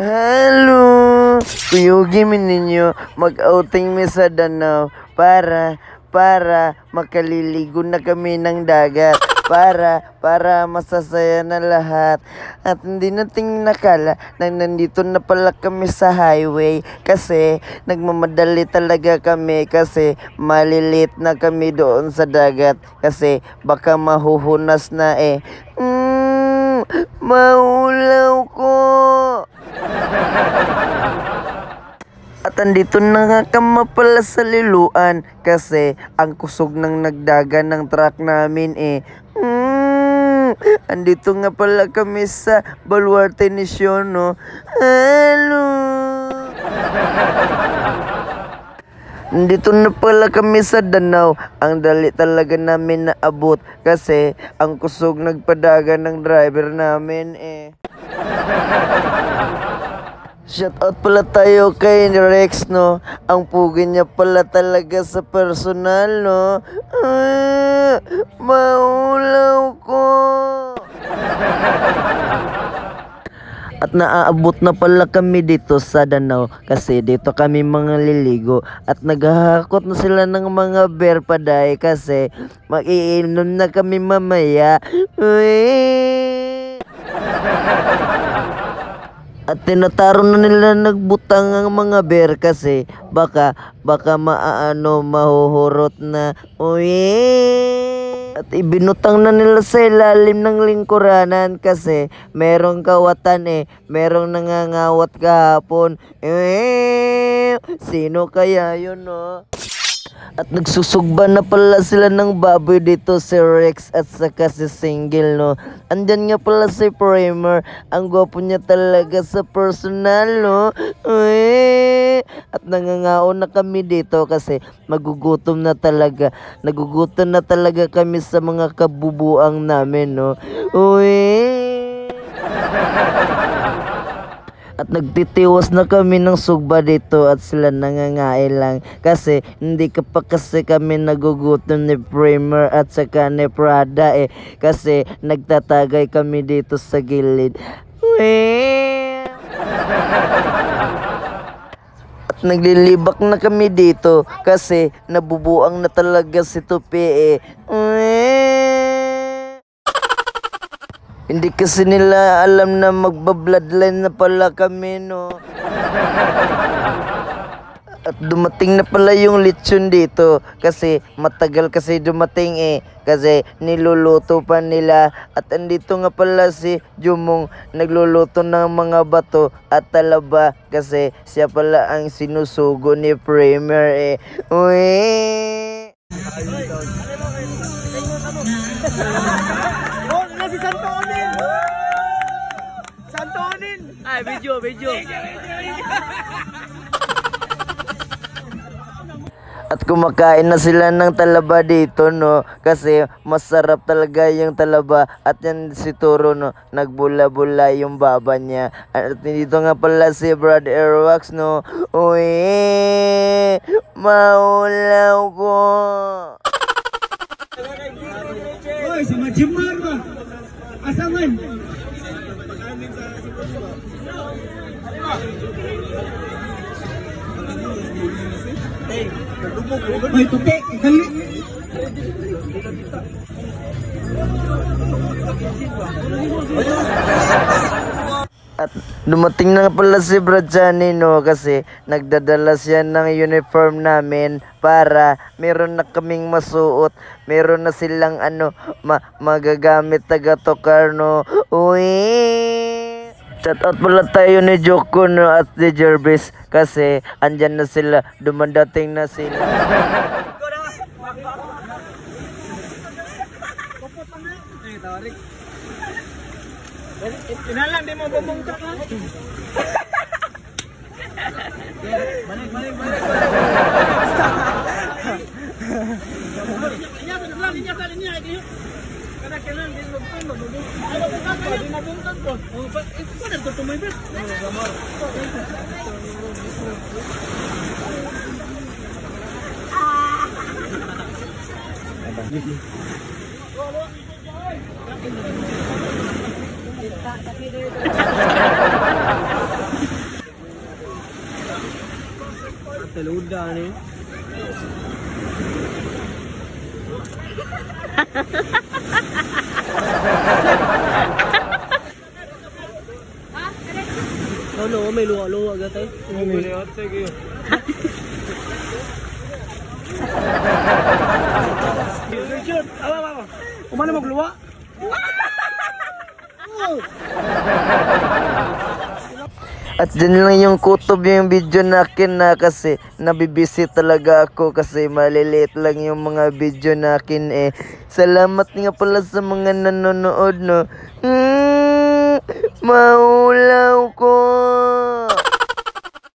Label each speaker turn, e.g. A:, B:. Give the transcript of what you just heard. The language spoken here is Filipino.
A: Halo, kuyugi mi ninyo mag-outing mi sa Danau para makaliligo na kami ng dagat para masasaya na lahat. At hindi nating nakala na nandito na pala kami sa highway kasi nagmamadali talaga kami kasi malilit na kami doon sa dagat kasi baka mahuhunas na maulaw ko. At andito na nga kami pala sa liluan kasi ang kusog ng nagdaga ng truck namin andito nga pala kami sa Baluarte ni Siono. Halo. Nandito na pala kami sa Danau. Ang dali talaga namin naabot kasi ang kusog nagpadaga ng driver namin Shoutout pala tayo kay Rex, no? Ang pugi niya pala talaga sa personal, no? Maulaw ko! At naaabot na pala kami dito sa Danau kasi dito kami mga liligo at naghahakot na sila ng mga bear paday kasi mag-iinom na kami mamaya. At tinataro na nila nagbutang ang mga bear kasi baka mahuhurot na. At ibinutang na nila sa ilalim ng lingkuranan kasi merong kawatan merong nangangawat kahapon. Sino kaya yun, no? At nagsusugba na pala sila ng baboy dito si Rex at saka si Single, no? Andyan nga pala si Primer. Ang gwapo niya talaga sa personal, no? At nangangao na kami dito kasi magugutom na talaga. Nagugutom na talaga kami sa mga kabubuang namin, no? At nagtitiwas na kami ng sugba dito at sila nangangain lang kasi hindi ka pa kasi kami nagugutom ni Primer at saka ni Prada kasi nagtatagay kami dito sa gilid. At naglilibak na kami dito kasi nabubuang na talaga si Tupi Hindi kasi nila alam na magba-bloodline na pala kami, no? At dumating na pala yung lechon dito kasi matagal kasi dumating kasi niluluto pa nila. At andito nga pala si Jumong nagluluto ng mga bato at talaba kasi siya pala ang sinusugo ni Premier
B: Si Santo Onin! Ay, video.
A: At kumakain na sila ng talaba dito, no? Kasi masarap talaga yung talaba. At yan si Turo, no? Nagbula-bula yung baba niya. At dito nga pala si Brad Airwax, no? Maulaw ko!
B: Hoy, sama Jemar ba? Asaman? May tupi, gali.
A: At dumating na pala si Brad Chani, no? Kasi nagdadala siya ng uniform namin para meron na kaming masuot. Meron na silang magagamit taga-tokar, no? Shoutout pala tayo ni Joko, no? At si Jervis kasi andyan na sila. Dumadating na sila.
B: Inalan, di mo bumungkak ha? Balik. Kailan din mabungkak po. Ito na ito may best. Taluda ni. No, may luwa-luwa gatay. May ate kayo. Richard, awa. Umano magluwa?
A: At dyan lang yung kutob yung video nakin na kasi nabibisi talaga ako kasi maliliit lang yung mga video nakin eh. Salamat nga pala sa mga nanonood no. Maulaw ko.